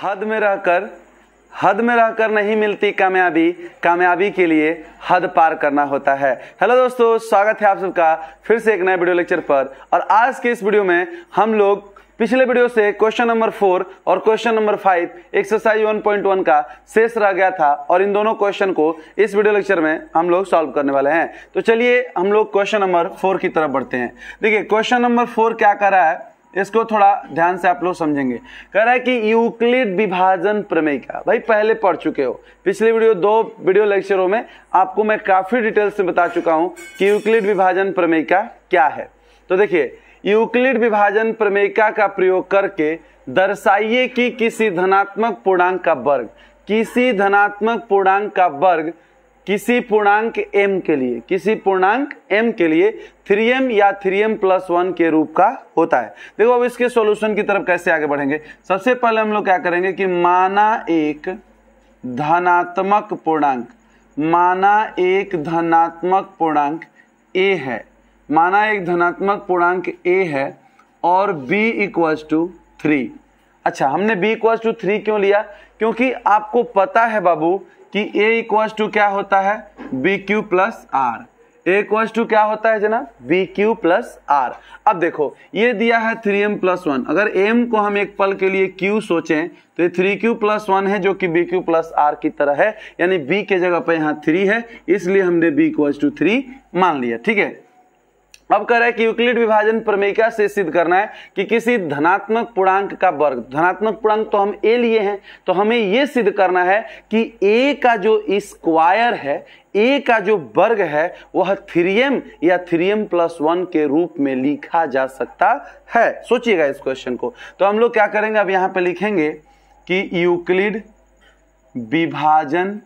हद में रहकर नहीं मिलती कामयाबी, कामयाबी के लिए हद पार करना होता है। हेलो दोस्तों, स्वागत है आप सबका फिर से एक नए वीडियो लेक्चर पर। और आज के इस वीडियो में हम लोग पिछले वीडियो से क्वेश्चन नंबर 4 और क्वेश्चन नंबर 5 एक्सरसाइज 1.1 का शेष रह गया था और इन दोनों क्वेश्चन को इस वीडियो लेक्चर में हम लोग सॉल्व करने वाले हैं। तो चलिए हम लोग क्वेश्चन नंबर 4 की तरफ बढ़ते हैं। देखिए क्वेश्चन नंबर 4 क्या कर रहा है, इसको थोड़ा ध्यान से आप लोग समझेंगे। कह रहा है कि यूक्लिड विभाजन प्रमेय का, भाई पहले पढ़ चुके हो, पिछले दो वीडियो लेक्चरों में आपको मैं काफी डिटेल से बता चुका हूं कि यूक्लिड विभाजन प्रमेय का क्या है। तो देखिए, यूक्लिड विभाजन प्रमेय का प्रयोग करके दर्शाइए कि किसी धनात्मक पूर्णांक का वर्ग, किसी धनात्मक पूर्णांक का वर्ग किसी पूर्णांक m के लिए, किसी पूर्णांक m के लिए 3m या 3m+1 के रूप का होता है। देखो अब इसके सॉल्यूशन की तरफ कैसे आगे बढ़ेंगे। सबसे पहले हम लोग क्या करेंगे कि माना एक धनात्मक पूर्णांक, माना एक धनात्मक पूर्णांक a है, माना एक धनात्मक पूर्णांक a है और b = 3। अच्छा, हमने b = 3 क्यों लिया? क्योंकि आपको पता है बाबू कि a क्या होता है, bq + r। a क्या होता है जनाब, bq + r। अब देखो ये दिया है 3m+1, अगर m को हम एक पल के लिए q सोचें तो ये 3q+1 है जो कि bq + r की तरह है, यानी b के जगह पे यहाँ 3 है, इसलिए हमने b = 3 मान लिया। ठीक है, अब कह रहा है कि यूक्लिड विभाजन प्रमेय से सिद्ध करना है कि किसी धनात्मक पूर्णांक का वर्ग, धनात्मक पूर्णांक तो हम a लिए हैं, तो हमें यह सिद्ध करना है कि a का जो स्क्वायर है, a का जो वर्ग है वह 3m या 3m+1 के रूप में लिखा जा सकता है। सोचिएगा इस क्वेश्चन को। तो हम लोग क्या करेंगे, अब यहां पे लिखेंगे कि यूक्लिड विभाजन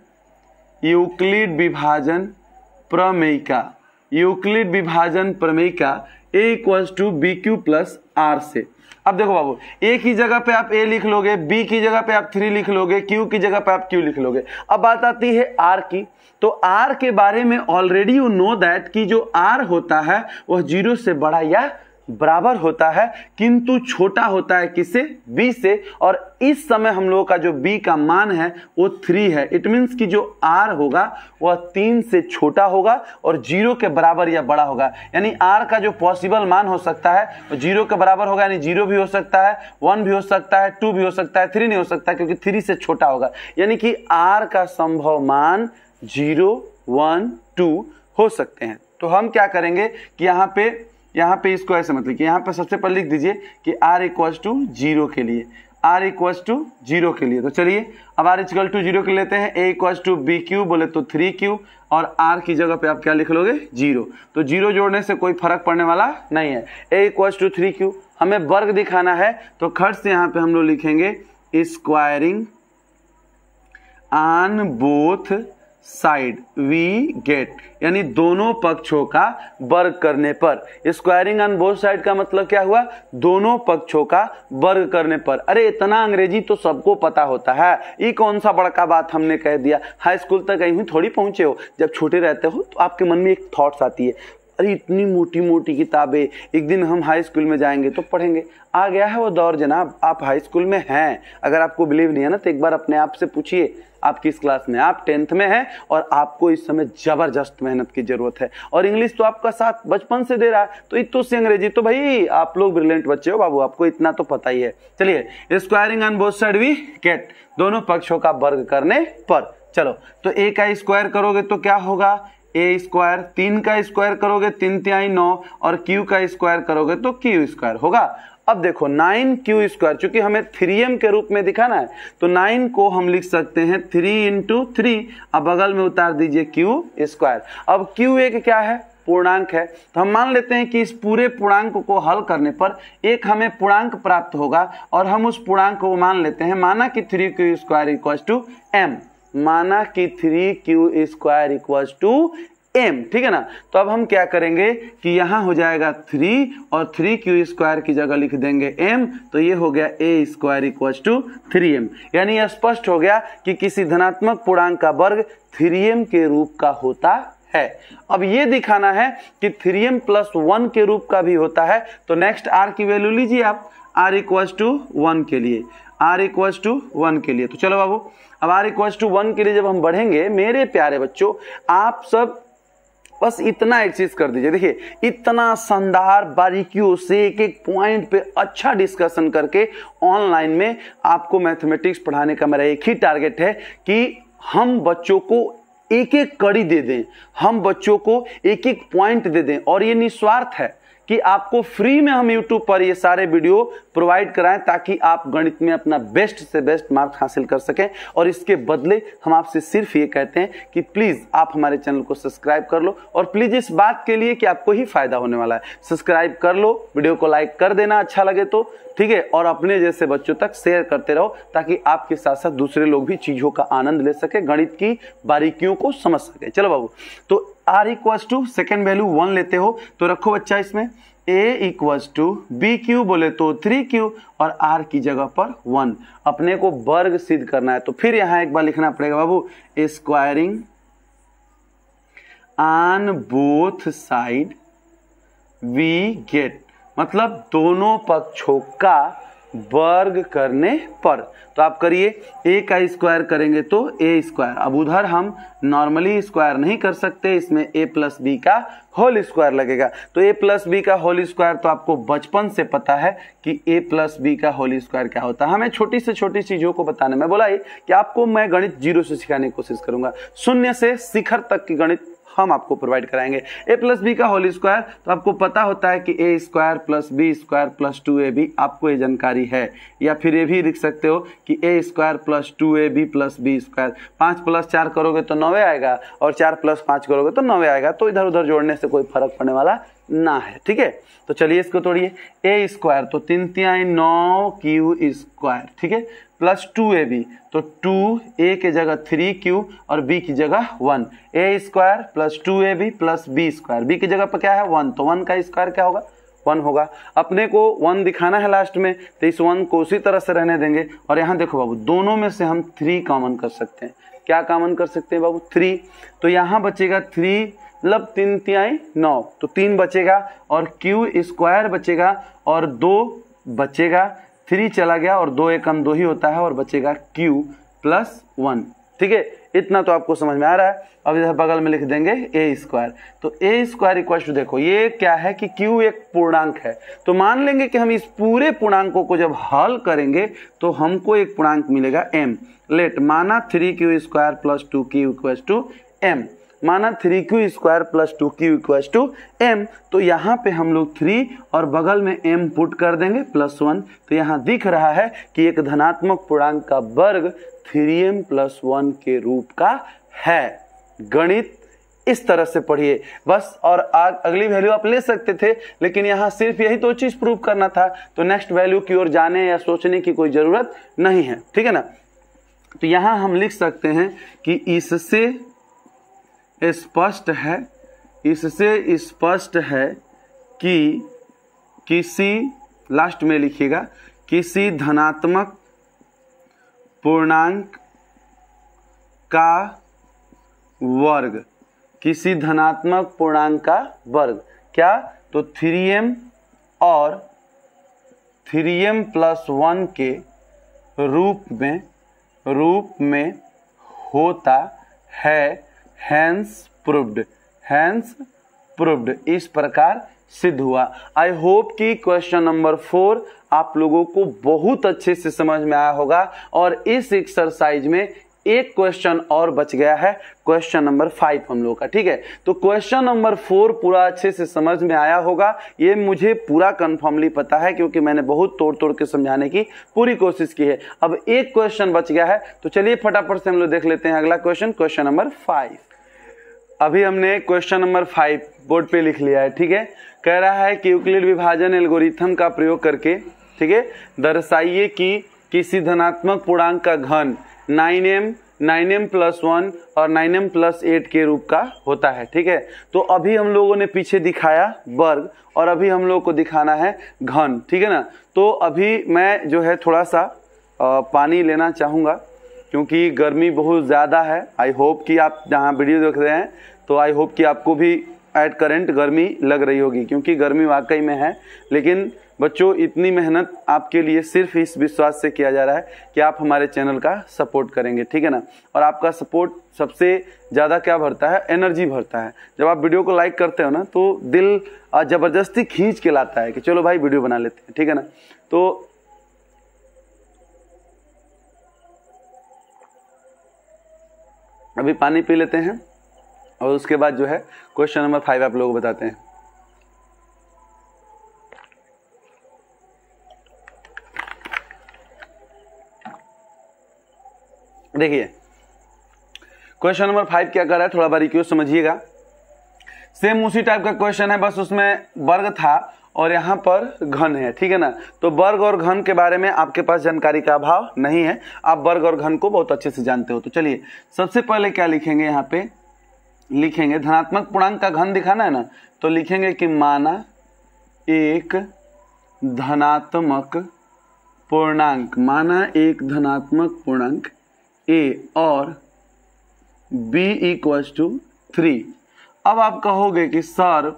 प्रमेय का, यूक्लिड विभाजन प्रमेय का a = bq + r से। अब देखो बाबू, a की जगह पे आप a लिख लोगे, b की जगह पे आप 3 लिख लोगे, q की जगह पे आप q लिख लोगे। अब बात आती है r की, तो r के बारे में ऑलरेडी यू नो दैट कि जो r होता है वह 0 से बड़ा या बराबर होता है, किंतु छोटा होता है किससे, b से। और इस समय हम लोगों का जो b का मान है वो 3 है। इट मीन्स कि जो r होगा वह 3 से छोटा होगा और 0 के बराबर या बड़ा होगा। यानी r का जो पॉसिबल मान हो सकता है वो 0 के बराबर होगा, यानी 0 भी हो सकता है, 1 भी हो सकता है, 2 भी हो सकता है, 3 नहीं हो सकता क्योंकि 3 से छोटा होगा। यानी कि r का संभव मान 0, 1, 2 हो सकते हैं। तो हम क्या करेंगे कि यहाँ पे इसको ऐसे मतलब कि यहाँ पे सबसे पहले लिख दीजिए कि r = 0 के लिए, r = 0 के लिए। तो चलिए अब r = 0 के लेते हैं। a = bq बोले तो 3q और r की जगह पे आप क्या लिख लोगे, 0। तो 0 जोड़ने से कोई फर्क पड़ने वाला नहीं है। a = 3q, हमें वर्ग दिखाना है तो खर्च से यहाँ पे हम लोग लिखेंगे squaring on both side we get, यानी दोनों पक्षों का वर्ग करने पर। स्क्वायरिंग ऑन बोथ साइड का मतलब क्या हुआ, दोनों पक्षों का वर्ग करने पर। अरे इतना अंग्रेजी तो सबको पता होता है, ये कौन सा बड़का बात हमने कह दिया। हाई स्कूल तक कहीं थोड़ी पहुंचे हो, जब छोटे रहते हो तो आपके मन में एक थॉट्स आती है, अरे इतनी मोटी मोटी किताबें, एक दिन हम हाई स्कूल में जाएंगे तो पढ़ेंगे। आ गया है वो दौर जनाब, आप हाई स्कूल में हैं। अगर आपको बिलीव नहीं है ना तो एक बार अपने आप से पूछिए आप किस क्लास में, आप 10th में हैं और आपको इस समय जबरदस्त मेहनत की जरूरत है और इंग्लिश तो आपका साथ बचपन से दे रहा है, तो इतो से अंग्रेजी तो भाई आप लोग ब्रिलियंट बच्चे हो बाबू, आपको इतना तो पता ही है। चलिए, squaring on both side we get, दोनों पक्षों का वर्ग करने पर। चलो, तो a का स्क्वायर करोगे तो क्या होगा, a², 3 का स्क्वायर करोगे 3 तिहाई 9 और q का स्क्वायर करोगे तो q² होगा। अब देखो 9q², चूंकि हमें 3m के रूप में दिखाना है तो 9 को हम लिख सकते हैं 3 × 3, अब बगल में उतार दीजिए q²। अब q एक क्या है, पूर्णांक है, तो हम मान लेते हैं कि इस पूरे पूर्णांक को हल करने पर एक हमें पूर्णांक प्राप्त होगा और हम उस पूर्णांक को मान लेते हैं, माना कि 3q² m, माना कि 3q² m, ठीक है ना। तो अब हम क्या करेंगे कि यहां हो जाएगा 3 और 3q² की जगह लिख देंगे m, तो ये हो गया a² = 3m। यानी यह स्पष्ट हो गया कि किसी धनात्मक पूर्णांक का वर्ग 3m के रूप का होता है। अब ये दिखाना है कि 3m+1 के रूप का भी होता है। तो नेक्स्ट r की वैल्यू लीजिए आप, r = 1 के लिए, r इक्वल्स टू 1 के लिए। तो चलो बाबू, अब r इक्वल्स टू 1 के लिए जब हम बढ़ेंगे, मेरे प्यारे बच्चों, आप सब बस इतना एक चीज कर दीजिए। देखिए, इतना शानदार बारीकियों से एक एक पॉइंट पे अच्छा डिस्कशन करके ऑनलाइन में आपको मैथमेटिक्स पढ़ाने का मेरा एक ही टारगेट है कि हम बच्चों को एक एक कड़ी दे दें, हम बच्चों को एक एक पॉइंट दे दें। और ये निस्वार्थ है कि आपको फ्री में हम YouTube पर ये सारे वीडियो प्रोवाइड कराएं ताकि आप गणित में अपना बेस्ट से बेस्ट मार्क्स हासिल कर सकें। और इसके बदले हम आपसे सिर्फ ये कहते हैं कि प्लीज आप हमारे चैनल को सब्सक्राइब कर लो, और प्लीज इस बात के लिए कि आपको ही फायदा होने वाला है, सब्सक्राइब कर लो, वीडियो को लाइक कर देना अच्छा लगे तो, ठीक है, और अपने जैसे बच्चों तक शेयर करते रहो ताकि आपके साथ साथ दूसरे लोग भी चीजों का आनंद ले सके, गणित की बारीकियों को समझ सके। चलो बाबू, तो r equals to second value 1 लेते हो तो रखो बच्चा इसमें a equals to B Q बोले तो 3q और r की जगह पर 1। अपने को वर्ग सिद्ध करना है तो फिर यहां एक बार लिखना पड़ेगा बाबू, squaring on both side we get, मतलब दोनों पक्षों का वर्ग करने पर। तो आप करिए, a का स्क्वायर करेंगे तो a स्क्वायर। अब उधर हम नॉर्मली स्क्वायर नहीं कर सकते, इसमें a प्लस बी का होल स्क्वायर लगेगा। तो a प्लस बी का होल स्क्वायर तो आपको बचपन से पता है कि a प्लस बी का होल स्क्वायर क्या होता है। हमें छोटी से छोटी चीजों को बताने में बोला ही कि आपको मैं गणित जीरो से सिखाने की कोशिश करूंगा, शून्य से शिखर तक की गणित हम आपको प्रोवाइड कराएंगे। a प्लस बी का होल स्क्वायर तो आपको पता होता है कि a square plus B square plus 2ab, आपको ये जानकारी है। या फिर ये भी लिख सकते हो कि a square plus 2ab plus B square. 5 plus 4 करोगे तो 9 आएगा, और 4 प्लस 5 करोगे तो 9 आएगा। तो इधर उधर जोड़ने से कोई फर्क पड़ने वाला ना है, ठीक है। तो चलिए इसको तोड़िए, a स्क्वायर तो 3 3 9 क्यू स्क्वायर, ठीक है, प्लस 2ab तो 2a के जगह 3q और b की जगह 1। a square plus 2ab plus b square, b की जगह पर क्या है 1, तो 1 का स्क्वायर क्या होगा 1 होगा। अपने को 1 दिखाना है लास्ट में, तो इस 1 को उसी तरह से रहने देंगे। और यहाँ देखो बाबू, दोनों में से हम 3 कॉमन कर सकते हैं। क्या कॉमन कर सकते हैं बाबू? 3। तो यहाँ बचेगा 3, मतलब 3 3 9, तो 3 बचेगा और q स्क्वायर बचेगा और 2 बचेगा, 3 चला गया और 2 एकम 2 ही होता है और बचेगा q प्लस 1, ठीक है। इतना तो आपको समझ में आ रहा है। अब इधर बगल में लिख देंगे a स्क्वायर, तो a स्क्वायर इक्वल टू, देखो ये क्या है कि q एक पूर्णांक है, तो मान लेंगे कि हम इस पूरे पूर्णांकों को जब हल करेंगे तो हमको एक पूर्णांक मिलेगा m। लेट माना 3q square plus 2q equal to m, माना 3q square plus 2q equal to m। तो यहाँ पे हम लोग 3 और बगल में m पुट कर देंगे प्लस 1। तो यहाँ दिख रहा है कि एक धनात्मक पूर्णांक का वर्ग 3m प्लस 1 के रूप का है। गणित इस तरह से पढ़िए बस, और अगली वैल्यू आप ले सकते थे, लेकिन यहाँ सिर्फ यही तो चीज प्रूव करना था, तो नेक्स्ट वैल्यू की ओर जाने या सोचने की कोई जरूरत नहीं है, ठीक है ना। तो यहाँ हम लिख सकते हैं कि इससे स्पष्ट है कि किसी, लास्ट में लिखिएगा, किसी धनात्मक पूर्णांक का वर्ग, किसी धनात्मक पूर्णांक का वर्ग क्या, तो 3m और 3m प्लस 1 के रूप में होता है, हैंस प्रूव्ड, इस प्रकार सिद्ध हुआ। आई होप कि क्वेश्चन नंबर 4 आप लोगों को बहुत अच्छे से समझ में आया होगा, और इस एक्सरसाइज में एक क्वेश्चन और बच गया है, क्वेश्चन नंबर 5 हम लोग का, ठीक है। तो क्वेश्चन नंबर 4 पूरा अच्छे से समझ में आया होगा, ये मुझे पूरा कंफर्मली पता है, क्योंकि मैंने बहुत तोड़ के समझाने की पूरी कोशिश की है। अब एक क्वेश्चन बच गया है, तो चलिए फटाफट से हम लोग देख लेते हैं अगला क्वेश्चन, क्वेश्चन नंबर 5। अभी हमने क्वेश्चन नंबर 5 बोर्ड पे लिख लिया है, ठीक है। कह रहा है कि यूक्लिड विभाजन एल्गोरिथम का प्रयोग करके, ठीक है, दर्शाइए कि किसी धनात्मक पूर्णांक का घन 9m प्लस 1 और 9m प्लस 8 के रूप का होता है, ठीक है। तो अभी हम लोगों ने पीछे दिखाया वर्ग, और अभी हम लोग को दिखाना है घन, ठीक है ना। तो अभी मैं जो है थोड़ा सा पानी लेना चाहूँगा, क्योंकि गर्मी बहुत ज़्यादा है। आई होप कि आप जहाँ वीडियो देख रहे हैं तो आई होप कि आपको भी एट करंट गर्मी लग रही होगी, क्योंकि गर्मी वाकई में है। लेकिन बच्चों इतनी मेहनत आपके लिए सिर्फ इस विश्वास से किया जा रहा है कि आप हमारे चैनल का सपोर्ट करेंगे, ठीक है ना। और आपका सपोर्ट सबसे ज़्यादा क्या भरता है, एनर्जी भरता है। जब आप वीडियो को लाइक करते हो ना तो दिल ज़बरदस्ती खींच के लाता है कि चलो भाई वीडियो बना लेते हैं, ठीक है ना। तो अभी पानी पी लेते हैं और उसके बाद जो है क्वेश्चन नंबर 5 आप लोगों को बताते हैं। देखिए क्वेश्चन नंबर 5 क्या कर रहा है, थोड़ा बारीकी से समझिएगा। सेम उसी टाइप का क्वेश्चन है, बस उसमें वर्ग था और यहाँ पर घन है, ठीक है ना। तो वर्ग और घन के बारे में आपके पास जानकारी का अभाव नहीं है, आप वर्ग और घन को बहुत अच्छे से जानते हो। तो चलिए सबसे पहले क्या लिखेंगे, यहाँ पे लिखेंगे धनात्मक पूर्णांक का घन दिखाना है ना, तो लिखेंगे कि माना एक धनात्मक पूर्णांक, माना एक धनात्मक पूर्णांक a और b इक्वल्स टू 3। अब आप कहोगे कि सर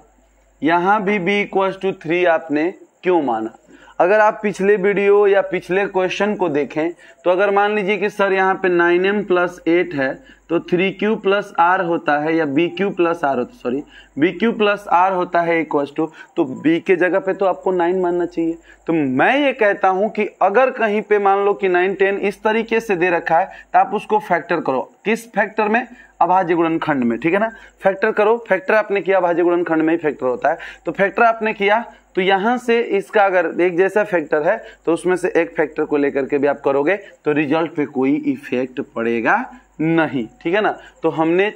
यहाँ भी b इक्वल्स टू 3 आपने क्यों माना। अगर आप पिछले वीडियो या पिछले क्वेश्चन को देखें तो अगर मान लीजिए कि सर यहाँ पे 9m + 8 है तो 3q + r होता है, या bq + r होता है, सॉरी bq + r होता है इक्वल्स टू, तो b के जगह पे तो आपको 9 मानना चाहिए। तो मैं ये कहता हूं कि अगर कहीं पे मान लो कि 9, 10 इस तरीके से दे रखा है तो आप उसको फैक्टर करो। किस फैक्टर में, अभाज्य गुणनखंड में, ठीक है ना। फैक्टर करो, फैक्टर आपने किया, अभाज्य गुणनखंड में ही फैक्टर होता है, तो फैक्टर आपने किया तो यहां से इसका अगर एक जैसा फैक्टर है तो उसमें से एक फैक्टर को लेकर के भी आप करोगे तो रिजल्ट पे कोई इफेक्ट पड़ेगा नहीं, ठीक है ना। तो हमने,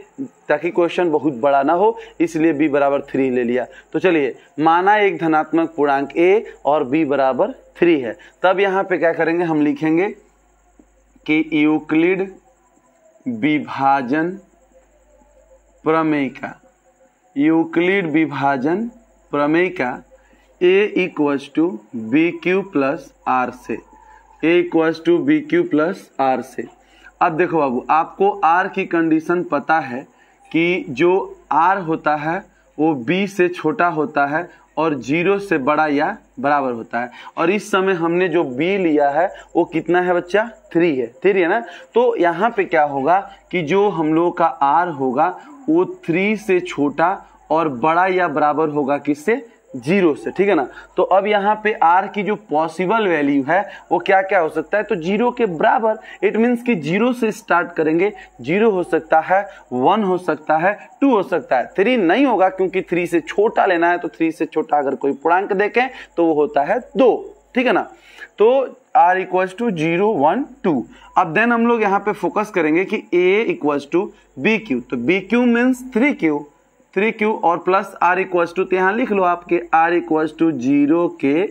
ताकि क्वेश्चन बहुत बड़ा ना हो, इसलिए b = 3 ले लिया। तो चलिए माना एक धनात्मक पूर्णांक a और b = 3 है, तब यहाँ पे क्या करेंगे, हम लिखेंगे कि यूक्लिड विभाजन प्रमेय का, यूक्लिड विभाजन प्रमेय का a equals to bq + r से, a equals to bq + r से। अब देखो बाबू, आपको r की कंडीशन पता है कि जो r होता है वो b से छोटा होता है और 0 से बड़ा या बराबर होता है, और इस समय हमने जो b लिया है वो कितना है बच्चा, 3 है, 3 है ना। तो यहाँ पे क्या होगा कि जो हम लोग का r होगा वो 3 से छोटा और बड़ा या बराबर होगा किससे, 0 से, ठीक है ना। तो अब यहाँ पे r की जो पॉसिबल वैल्यू है वो क्या क्या हो सकता है, तो 0 के बराबर, इट मीन्स कि 0 से स्टार्ट करेंगे। 0 हो सकता है, 1 हो सकता है, 2 हो सकता है, 3 नहीं होगा क्योंकि 3 से छोटा लेना है। तो 3 से छोटा अगर कोई पूर्णांक देखें तो वो होता है 2, ठीक है ना। तो r इक्वल्स टू 0, 1, 2। अब देन हम लोग यहाँ पे फोकस करेंगे कि a इक्वल्स टू bq, तो bq मीन्स 3q और प्लस r इक्वल्स टू, तो यहाँ लिख लो आपके r इक्वल्स टू 0 के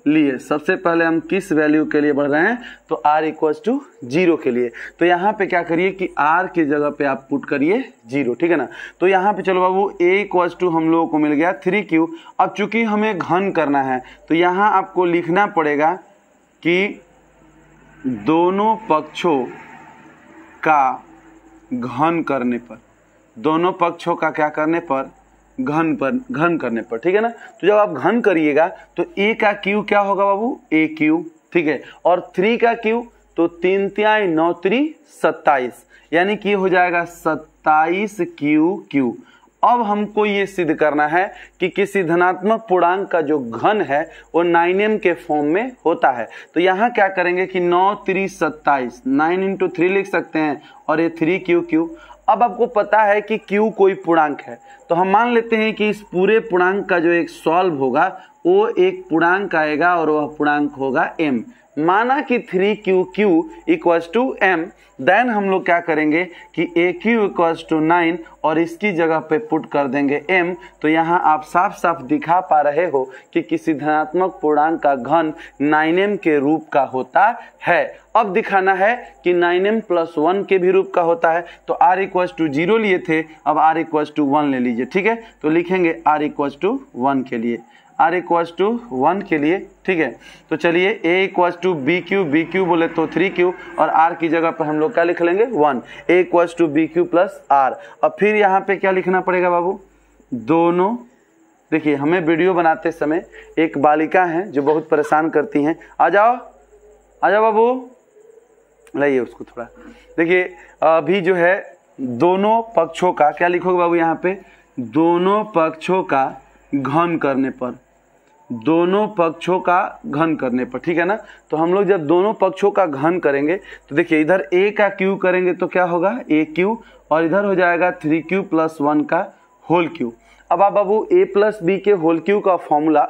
लिए। सबसे पहले हम किस वैल्यू के लिए बढ़ रहे हैं, तो r इक्वल्स टू 0 के लिए। तो यहाँ पे क्या करिए कि r की जगह पे आप पुट करिए 0, ठीक है ना। तो यहाँ पे चलो बाबू a इक्वल्स टू हम लोगों को मिल गया 3q। अब चूंकि हमें घन करना है तो यहाँ आपको लिखना पड़ेगा कि दोनों पक्षों का घन करने पर, दोनों पक्षों का क्या करने पर, घन करने पर, ठीक है ना। तो जब आप घन करिएगा तो a का q क्या होगा बाबू, aq, ठीक है, और 3 का q, तो 3 3 9 3 27, यानी कि हो जाएगा 27q। अब हमको ये सिद्ध करना है कि किसी धनात्मक पूर्णांक का जो घन है वो 9m के फॉर्म में होता है। तो यहाँ क्या करेंगे कि 9 3 27, 9 × 3 लिख सकते हैं, और ये 3q। अब आपको पता है कि q कोई पूर्णांक है, तो हम मान लेते हैं कि इस पूरे पूर्णांक का जो एक सॉल्व होगा वो एक पूर्णांक आएगा और वह पूर्णांक होगा m। माना कि 3q equals to m, then हम लोग क्या करेंगे कि aq इक्वल्स टू 9 और इसकी जगह पे पुट कर देंगे m। तो यहाँ आप साफ साफ दिखा पा रहे हो कि किसी धनात्मक पूर्णांक का घन 9m के रूप का होता है। अब दिखाना है कि 9m + 1 के भी रूप का होता है। तो r इक्वल्स टू 0 लिए थे, अब r इक्वल्स टू 1 ले लीजिए, ठीक है। तो लिखेंगे r इक्वल्स टू 1 के लिए, r इक्वल्स टू 1 के लिए, ठीक है। तो चलिए a इक्वल्स टू bq बोले तो 3q, और r की जगह पर हम लोग क्या लिख लेंगे 1, a equals to bq + r। अब फिर यहाँ पे क्या लिखना पड़ेगा बाबू, दोनों देखिए हमें वीडियो बनाते समय एक बालिका है जो बहुत परेशान करती हैं। आ जाओ बाबू, लाइए उसको थोड़ा। देखिए अभी जो है दोनों पक्षों का क्या लिखोगे बाबू यहाँ पे, दोनों पक्षों का घन करने पर, दोनों पक्षों का घन करने पर, ठीक है ना। तो हम लोग जब दोनों पक्षों का घन करेंगे तो देखिए इधर a का क्यू करेंगे तो क्या होगा a क्यू, और इधर हो जाएगा 3q + 1 का होल क्यू। अब आप बाबू a + b के होल क्यू का फॉर्मूला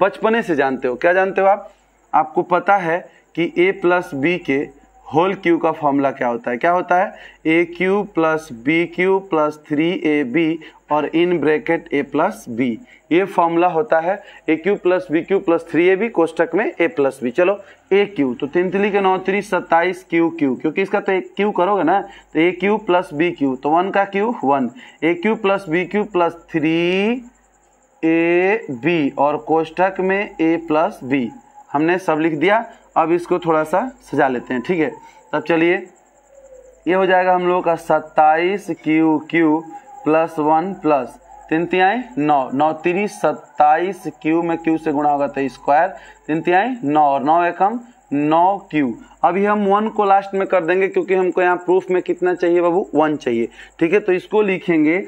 बचपने से जानते हो। क्या जानते हो आप? आपको पता है कि a + b के होल क्यू का फॉर्मूला क्या होता है? क्या होता है? a³ + b³ + 3ab और इन ब्रैकेट a + b, ये फॉर्मूला होता है a³ + b³ + 3ab कोष्टक में a + b। चलो a³ तो 3 3 के 9 3 27 q, क्योंकि इसका तो एक क्यू करोगे ना, तो a³ + b³ तो 1 का क्यू 1, a³ + b³ + 3ab और कोष्टक में a + b, हमने सब लिख दिया। अब इसको थोड़ा सा सजा लेते हैं, ठीक है। तब चलिए ये हो जाएगा हम लोगों का 27q + 1 + 3 तिहाई 9, 9 3 27 q में q से गुणा होगा तो स्क्वायर, 3 तिहाई 9 और 9 एकम 9q। अभी हम 1 को लास्ट में कर देंगे क्योंकि हमको यहाँ प्रूफ में कितना चाहिए बाबू, 1 चाहिए, ठीक है। तो इसको लिखेंगे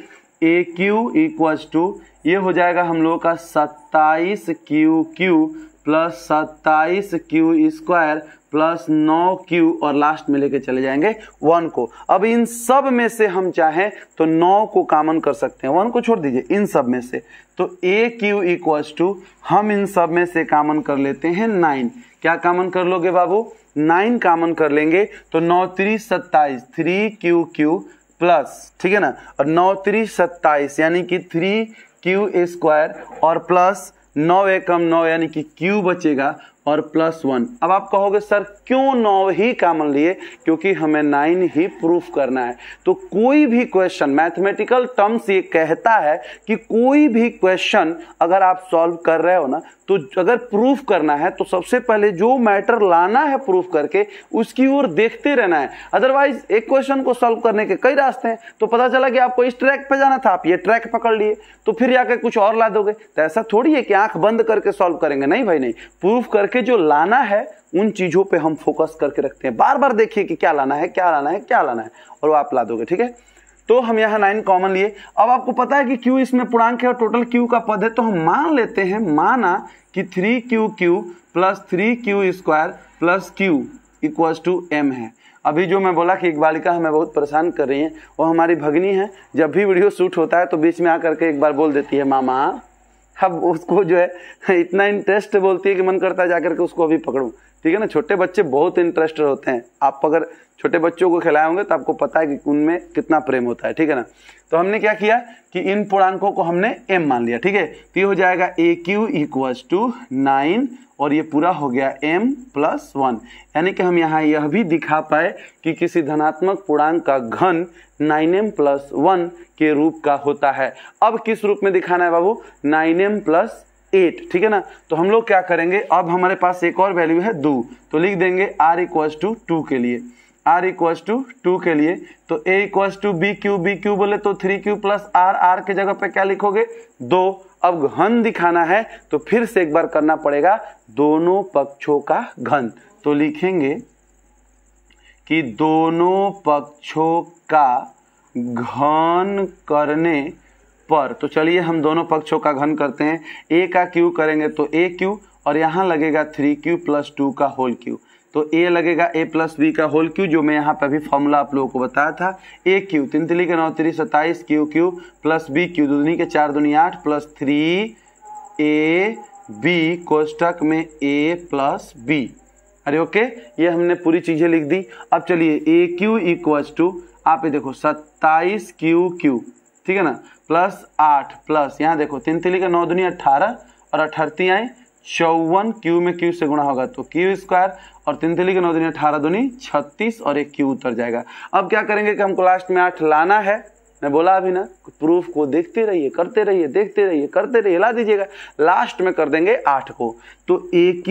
aq = ये हो जाएगा हम लोगों का 27q³ + 27q² + 9q और लास्ट में लेके चले जाएंगे 1 को। अब इन सब में से हम चाहें तो 9 को कॉमन कर सकते हैं, 1 को छोड़ दीजिए, इन सब में से। तो aq हम इन सब में से कॉमन कर लेते हैं 9। क्या कॉमन कर लोगे बाबू? 9 कॉमन कर लेंगे तो 9 3 27 3q³ प्लस, ठीक है ना, और 9 3 27 यानी कि 3q² और प्लस 9 एकम 9 यानी कि q बचेगा और +1। अब आप कहोगे सर क्यों 9 ही कॉमन लिए? क्योंकि हमें 9 ही प्रूफ करना है। तो कोई भी क्वेश्चन, मैथमेटिकल टर्म्स ये कहता है कि कोई भी क्वेश्चन अगर आप सॉल्व कर रहे हो ना, तो अगर प्रूफ करना है तो सबसे पहले जो मैटर लाना है प्रूफ करके उसकी ओर देखते रहना है। अदरवाइज एक क्वेश्चन को सॉल्व करने के कई रास्ते हैं, तो पता चला कि आपको इस ट्रैक पे जाना था, आप ये ट्रैक पकड़ लिए, तो फिर जाकर कुछ और ला दोगे। तो ऐसा थोड़ी है कि आंख बंद करके सॉल्व करेंगे, नहीं भाई नहीं। प्रूफ करके जो लाना है उन चीजों पे हम फोकस करके रखते हैं। बार बार देखिए कि क्या लाना है, क्या लाना है, क्या लाना है, और वो आप ला दोगे, ठीक है। तो हम यहाँ 9 कॉमन लिए। अब आपको पता है कि q इसमें पूर्णांक है और टोटल q का पद है, तो हम मान लेते हैं, माना कि 3q³ + 3q² + q = m है। अभी जो मैं बोला कि एक बालिका हमें बहुत परेशान कर रही है, वो हमारी भगनी है। जब भी वीडियो शूट होता है तो बीच में आकर के एक बार बोल देती है मामा। अब उसको जो है इतना इंटरेस्ट बोलती है कि मन करता है जाकर के उसको अभी पकड़ूं, ठीक है ना। छोटे बच्चे बहुत इंटरेस्टेड होते हैं। आप अगर छोटे बच्चों को खिलाए होंगे तो आपको पता है कि उनमें कितना प्रेम होता है, ठीक है ना। तो हमने क्या किया कि इन पूर्णांकों को हमने m मान लिया, ठीक है। तो ये हो जाएगा aq = 9 और ये पूरा हो गया m + 1, यानी कि हम यहाँ यह भी दिखा पाए कि किसी धनात्मक पूर्णांक का घन 9m + 1 के रूप का होता है। अब किस रूप में दिखाना है बाबू? 9m + 8, ठीक है ना। तो हम लोग क्या करेंगे, अब हमारे पास एक और वैल्यू है 2, तो लिख देंगे r = 2 के लिए, r = 2 के लिए। तो a = b³ बोले तो 3q + r के जगह पे क्या लिखोगे? 2। अब घन दिखाना है तो फिर से एक बार करना पड़ेगा दोनों पक्षों का घन। तो लिखेंगे कि दोनों पक्षों का घन करने पर, तो चलिए हम दोनों पक्षों का घन करते हैं। a का q करेंगे तो aq और यहाँ लगेगा 3q + 2 का होल q, तो a लगेगा a + b का होल q, जो मैं यहाँ पे अभी फॉर्मूला आप लोगों को बताया था। aq 3 3 के 9 3 27 q³ + bq 2 दूनी के 4 दूनी 8 + 3ab कोष्टक में a + b। अरे ओके, ये हमने पूरी चीजें लिख दी। अब चलिए aq = आप ये देखो 27 q³, ठीक है ना, +8 प्लस यहाँ देखो 3 3 के 9 दूनी 18 और 18 तिहाई 54, q में q से गुणा होगा तो q² और 3 3 के 9 दूनी 18 दूनी 36 और एक q उतर जाएगा। अब क्या करेंगे कि हमको लास्ट में 8 लाना है। मैं बोला अभी ना, प्रूफ को देखते रहिए, करते रहिए, देखते रहिए, करते रहिए, ला दीजिएगा। लास्ट में कर देंगे 8 को। तो aq =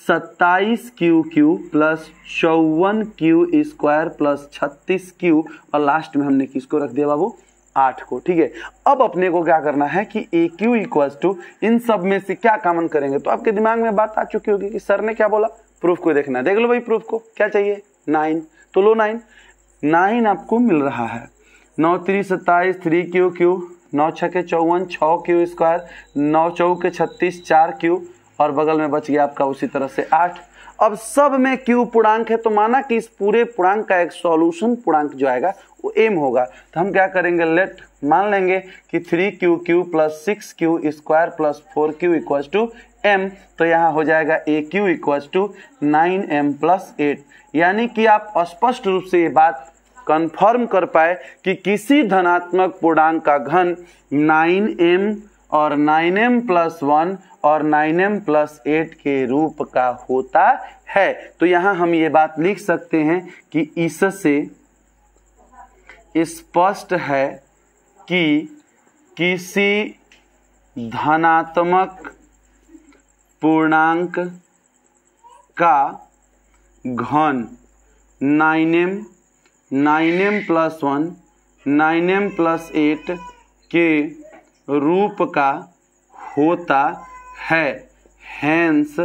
27q³ + 54q² + 36q और लास्ट में हमने किसको रख दिया बाबू? 8 को, ठीक है। अब अपने को क्या करना है कि ए क्यू इक्वल्स टू इन सब में से क्या कॉमन करेंगे। तो आपके दिमाग में बात आ चुकी होगी कि सर ने क्या बोला, प्रूफ को देखना है। देख लो भाई प्रूफ को, क्या चाहिए 9, तो लो 9 आपको मिल रहा है। 9 3 27, 3 क्यू क्यू, 9 6 के 54, 6 क्यू स्क्वायर, 9 4 के 36, 4 क्यू, और बगल में बच गया आपका उसी तरह से 8। अब सब में क्यू पूर्णांक है तो माना कि इस पूरे पूर्णांक का एक सॉल्यूशन पूर्णांक जो आएगा वो m होगा। तो हम क्या करेंगे, लेट मान लेंगे कि 3 Q plus 6 Q square plus 4 Q equals to m। तो यहाँ हो जाएगा A Q equals to 9m plus 8। यानी कि आप स्पष्ट रूप से ये बात कंफर्म कर पाए कि किसी धनात्मक पूर्णांक का घन 9m और 9m प्लस 1 और 9m प्लस 8 के रूप का होता है। तो यहाँ हम ये बात लिख सकते हैं कि इससे स्पष्ट है कि किसी धनात्मक पूर्णांक का घन 9m प्लस 1 9m प्लस 8 के रूप का होता है, हैंस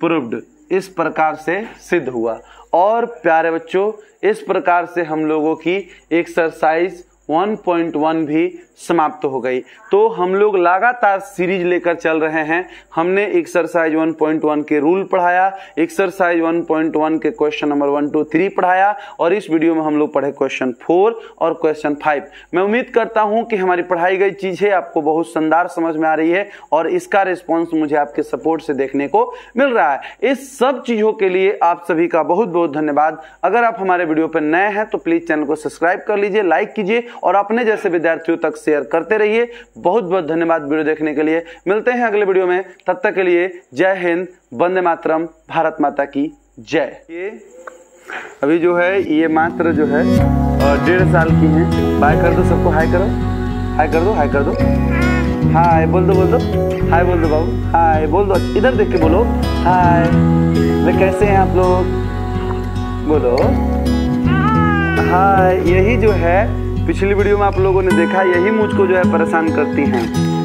प्रूव्ड। इस प्रकार से सिद्ध हुआ। और प्यारे बच्चों, इस प्रकार से हम लोगों की एक्सरसाइज 1.1 भी समाप्त हो गई। तो हम लोग लगातार सीरीज लेकर चल रहे हैं। हमने एक्सरसाइज 1.1 के रूल पढ़ाया, एक्सरसाइज 1.1 के क्वेश्चन नंबर 1 2 3 पढ़ाया, और इस वीडियो में हम लोग पढ़े क्वेश्चन 4 और क्वेश्चन 5। मैं उम्मीद करता हूं कि हमारी पढ़ाई गई चीजें आपको बहुत शानदार समझ में आ रही है और इसका रिस्पॉन्स मुझे आपके सपोर्ट से देखने को मिल रहा है। इस सब चीजों के लिए आप सभी का बहुत बहुत धन्यवाद। अगर आप हमारे वीडियो पर नए हैं तो प्लीज चैनल को सब्सक्राइब कर लीजिए, लाइक कीजिए और अपने जैसे विद्यार्थियों तक शेयर करते रहिए। बहुत बहुत धन्यवाद वीडियो देखने के लिए। मिलते हैं अगले वीडियो में, तब तक के लिए जय हिंद, वंदे मातरम, भारत माता की जय। ये अभी जो है ये मात्र जो है 1.5 साल की है। बाय कर दो सबको, हाय करो, हाय कर दो, हाय कर दो, हाय बोल दो, बोल दो हाय, बोल दो बाबू, हाय बोल दो, इधर देख के बोलो हाय। कैसे हैं आप लोग, बोलो हाय। यही जो है पिछली वीडियो में आप लोगों ने देखा, यही मुझको जो है परेशान करती हैं,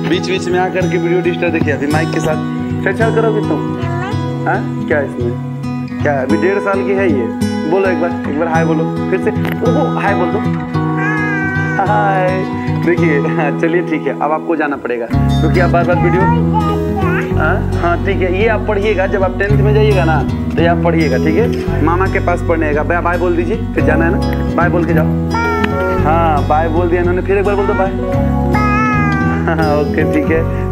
बीच बीच में आकर के वीडियो डिस्टर्ब। देखिए अभी माइक के साथ छेड़छाड़ करोगे तुम, हाँ क्या इसमें क्या, अभी 1.5 साल की है ये। बोलो एक बार हाय बोलो, फिर से ओहो हाय बोल दो, हाय। देखिए चलिए ठीक है, अब आपको जाना पड़ेगा क्योंकि आप बार बार वीडियो, हाँ ठीक है, ये आप पढ़िएगा जब आप 10th में जाइएगा ना, तो ये आप पढ़िएगा, ठीक है। मामा के पास पढ़ने का बाय बोल दीजिए, फिर जाना है ना, बाय बोल के जाओ। हाँ बाय बोल दिया इन्होंने, फिर एक बार बोल दो बाय। ओके ठीक है।